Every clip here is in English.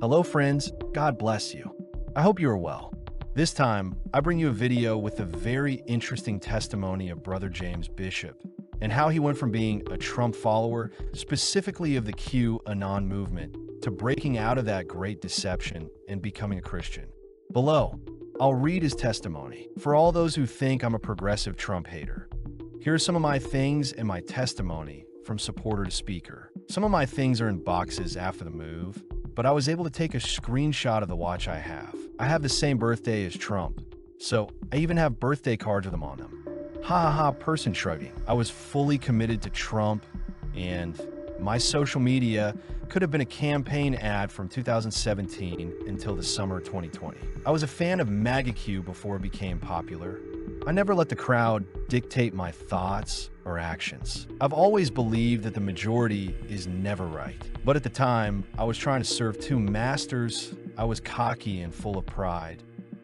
Hello friends, God bless you. I hope you are well. This time, I bring you a video with a very interesting testimony of Brother James Bishop and how he went from being a Trump follower, specifically of the QAnon movement, to breaking out of that great deception and becoming a Christian. Below, I'll read his testimony. For all those who think I'm a progressive Trump hater, here are some of my things and my testimony from supporter to speaker. Some of my things are in boxes after the move, but I was able to take a screenshot of the watch I have. I have the same birthday as Trump, so I even have birthday cards with him on them. Ha ha ha, person shrugging. I was fully committed to Trump, and my social media could have been a campaign ad from 2017 until the summer of 2020. I was a fan of MAGA Q before it became popular. I never let the crowd dictate my thoughts or actions. I've always believed that the majority is never right. But at the time, I was trying to serve two masters. I was cocky and full of pride,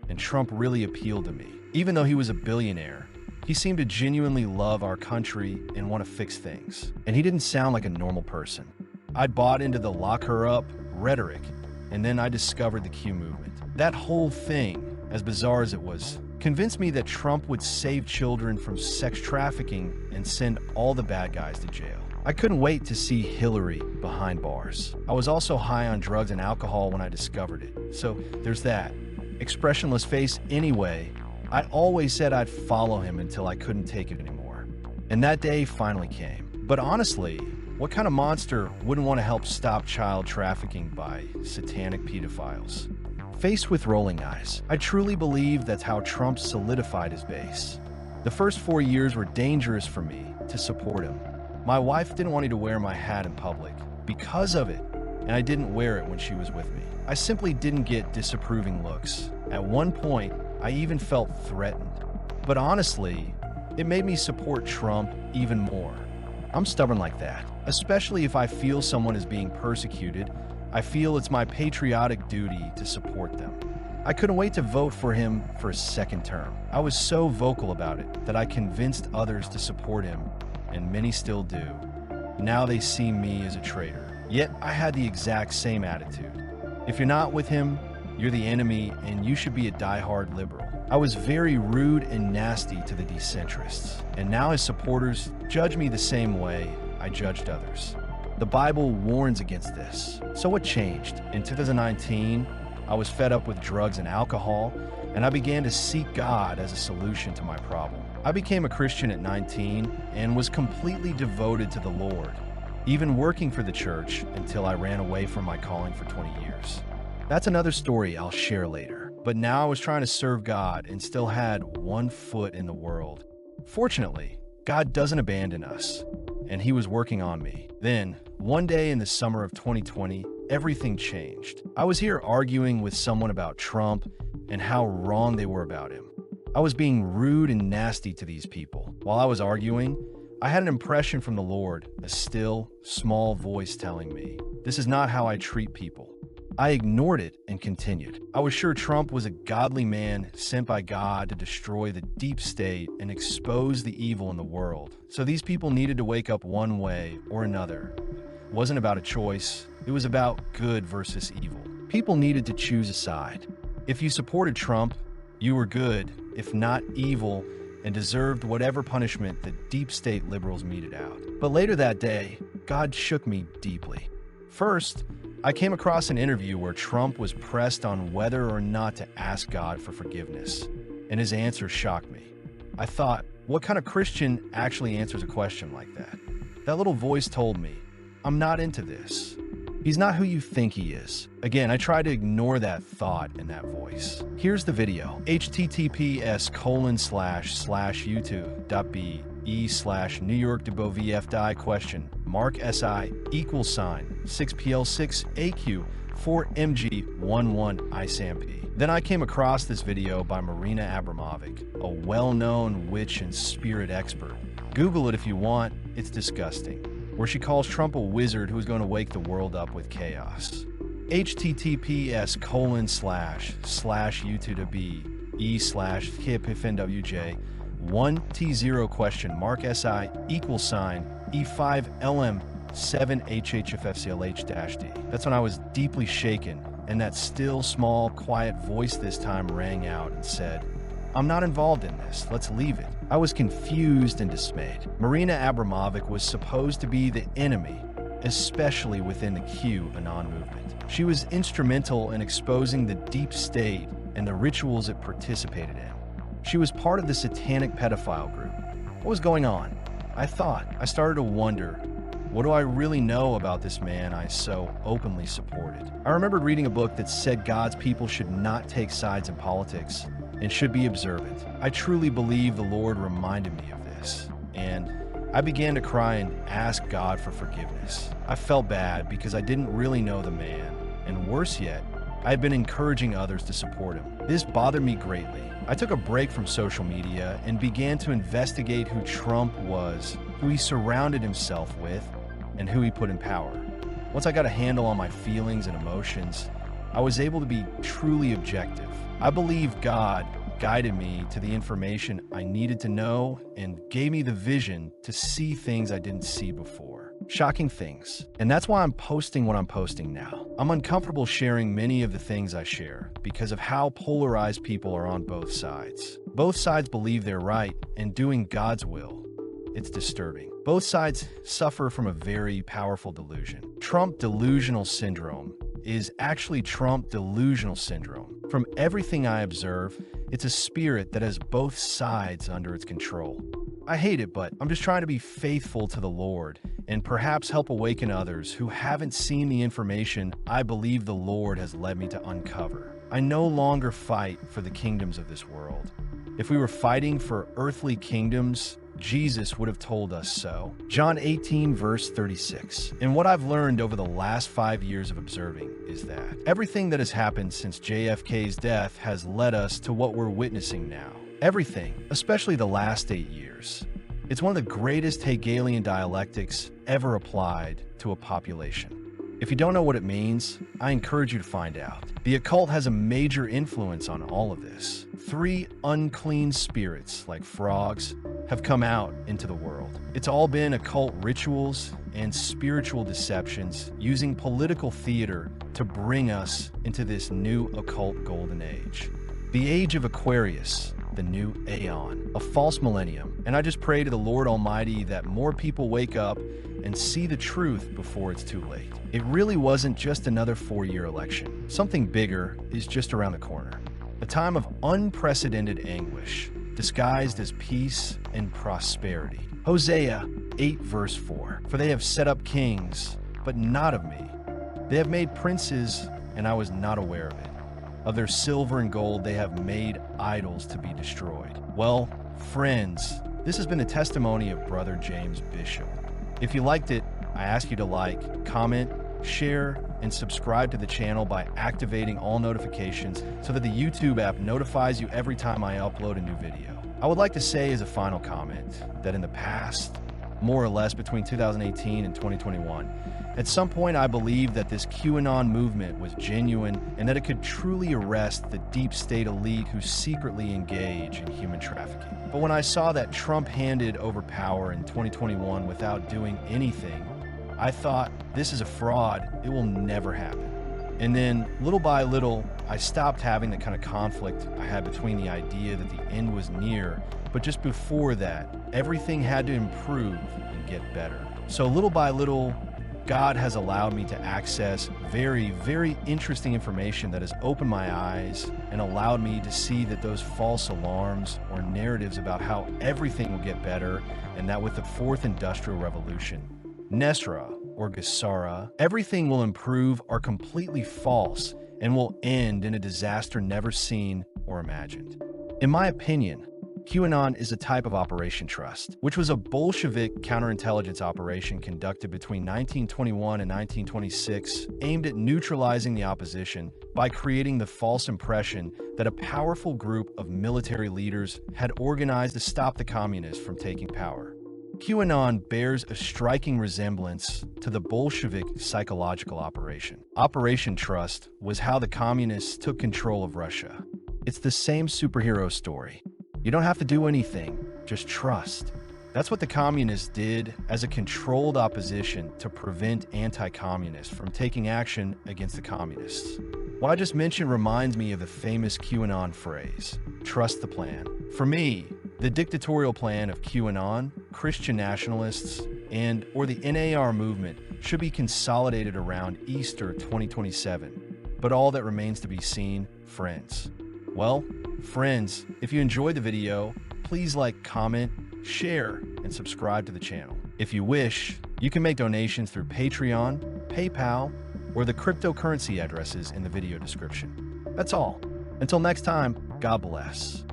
and Trump really appealed to me. Even though he was a billionaire, he seemed to genuinely love our country and want to fix things. And he didn't sound like a normal person. I'd bought into the lock her up rhetoric, and then I discovered the Q movement. That whole thing, as bizarre as it was, convinced me that Trump would save children from sex trafficking and send all the bad guys to jail. I couldn't wait to see Hillary behind bars. I was also high on drugs and alcohol when I discovered it. So there's that. Expressionless face anyway. I always said I'd follow him until I couldn't take it anymore. And that day finally came. But honestly, what kind of monster wouldn't want to help stop child trafficking by satanic pedophiles? Faced with rolling eyes, I truly believe that's how Trump solidified his base. The first 4 years were dangerous for me to support him. My wife didn't want me to wear my hat in public because of it, and I didn't wear it when she was with me. I simply didn't get disapproving looks. At one point, I even felt threatened. But honestly, it made me support Trump even more. I'm stubborn like that, especially if I feel someone is being persecuted. I feel it's my patriotic duty to support them. I couldn't wait to vote for him for a second term. I was so vocal about it that I convinced others to support him, and many still do. Now they see me as a traitor. Yet I had the exact same attitude. If you're not with him, you're the enemy, and you should be a diehard liberal. I was very rude and nasty to the decentrists, and now his supporters judge me the same way I judged others. The Bible warns against this. So what changed? In 2019, I was fed up with drugs and alcohol, and I began to seek God as a solution to my problem. I became a Christian at 19 and was completely devoted to the Lord, even working for the church until I ran away from my calling for 20 years. That's another story I'll share later. But now I was trying to serve God and still had one foot in the world. Fortunately, God doesn't abandon us, and he was working on me. Then, one day in the summer of 2020, everything changed. I was here arguing with someone about Trump and how wrong they were about him. I was being rude and nasty to these people. While I was arguing, I had an impression from the Lord, a still, small voice telling me, "This is not how I treat people." I ignored it and continued. I was sure Trump was a godly man sent by God to destroy the deep state and expose the evil in the world. So these people needed to wake up one way or another. It wasn't about a choice. It was about good versus evil. People needed to choose a side. If you supported Trump, you were good, if not evil, and deserved whatever punishment the deep state liberals meted out. But later that day, God shook me deeply. First, I came across an interview where Trump was pressed on whether or not to ask God for forgiveness, and his answer shocked me. I thought, what kind of Christian actually answers a question like that? That little voice told me, I'm not into this. He's not who you think he is. Again, I tried to ignore that thought and that voice. Here's the video. https://youtube.be/New York DeBovFDI question Mark SI =, 6PL6AQ 4MG11 ISAMP. Then I came across this video by Marina Abramovic, a well-known witch and spirit expert. Google it if you want, it's disgusting. Where she calls Trump a wizard who is going to wake the world up with chaos. https://youtube.be/KPFNWJ 1T0 question Mark SI =, E5LM 7HHFFCLH-D. That's when I was deeply shaken and that still, small, quiet voice this time rang out and said, "I'm not involved in this. Let's leave it." I was confused and dismayed. Marina Abramovic was supposed to be the enemy, especially within the QAnon movement. She was instrumental in exposing the deep state and the rituals it participated in. She was part of the satanic pedophile group. What was going on? I started to wonder, what do I really know about this man I so openly supported? I remembered reading a book that said God's people should not take sides in politics and should be observant. I truly believe the Lord reminded me of this, and I began to cry and ask God for forgiveness. I felt bad because I didn't really know the man, and worse yet, I had been encouraging others to support him. This bothered me greatly. I took a break from social media and began to investigate who Trump was, who he surrounded himself with, and who he put in power. Once I got a handle on my feelings and emotions, I was able to be truly objective. I believe God guided me to the information I needed to know and gave me the vision to see things I didn't see before. Shocking things. And that's why I'm posting what I'm posting now. I'm uncomfortable sharing many of the things I share because of how polarized people are on both sides. Both sides believe they're right and doing God's will. It's disturbing. Both sides suffer from a very powerful delusion. Trump delusional syndrome is actually Trump delusional syndrome. From everything I observe, it's a spirit that has both sides under its control. I hate it, but I'm just trying to be faithful to the Lord and perhaps help awaken others who haven't seen the information I believe the Lord has led me to uncover. I no longer fight for the kingdoms of this world. If we were fighting for earthly kingdoms, Jesus would have told us so. John 18, verse 36. And what I've learned over the last 5 years of observing is that everything that has happened since JFK's death has led us to what we're witnessing now. Everything, especially the last 8 years. It's one of the greatest Hegelian dialectics ever applied to a population. If you don't know what it means, I encourage you to find out. The occult has a major influence on all of this. 3 unclean spirits, like frogs, have come out into the world. It's all been occult rituals and spiritual deceptions using political theater to bring us into this new occult golden age. The age of Aquarius, the new Aeon, a false millennium. And I just pray to the Lord Almighty that more people wake up and see the truth before it's too late. It really wasn't just another 4-year election. Something bigger is just around the corner. A time of unprecedented anguish, disguised as peace and prosperity. Hosea 8, verse 4. For they have set up kings, but not of me. They have made princes, and I was not aware of it. Of their silver and gold they have made idols to be destroyed. Well, friends, this has been the testimony of Brother James Bishop. If you liked it, I ask you to like, comment, share, and subscribe to the channel by activating all notifications so that the YouTube app notifies you every time I upload a new video. I would like to say as a final comment that in the past, more or less between 2018 and 2021, at some point I believed that this QAnon movement was genuine and that it could truly arrest the deep state elite who secretly engage in human trafficking. But when I saw that Trump handed over power in 2021 without doing anything, I thought, this is a fraud, it will never happen. And then, little by little, I stopped having the kind of conflict I had between the idea that the end was near, but just before that, everything had to improve and get better. So little by little, God has allowed me to access very, very interesting information that has opened my eyes and allowed me to see that those false alarms or narratives about how everything will get better and that with the 4th Industrial Revolution, Nesra or Gesara, everything will improve are completely false and will end in a disaster never seen or imagined. In my opinion, QAnon is a type of Operation Trust, which was a Bolshevik counterintelligence operation conducted between 1921 and 1926 aimed at neutralizing the opposition by creating the false impression that a powerful group of military leaders had organized to stop the communists from taking power. QAnon bears a striking resemblance to the Bolshevik psychological operation. Operation Trust was how the communists took control of Russia. It's the same superhero story. You don't have to do anything, just trust. That's what the communists did as a controlled opposition to prevent anti-communists from taking action against the communists. What I just mentioned reminds me of the famous QAnon phrase, trust the plan. For me, the dictatorial plan of QAnon, Christian nationalists, or the NAR movement should be consolidated around Easter 2027. But all that remains to be seen, friends. Well, friends, if you enjoyed the video, please like, comment, share, and subscribe to the channel. If you wish, you can make donations through Patreon, PayPal, or the cryptocurrency addresses in the video description. That's all. Until next time, God bless.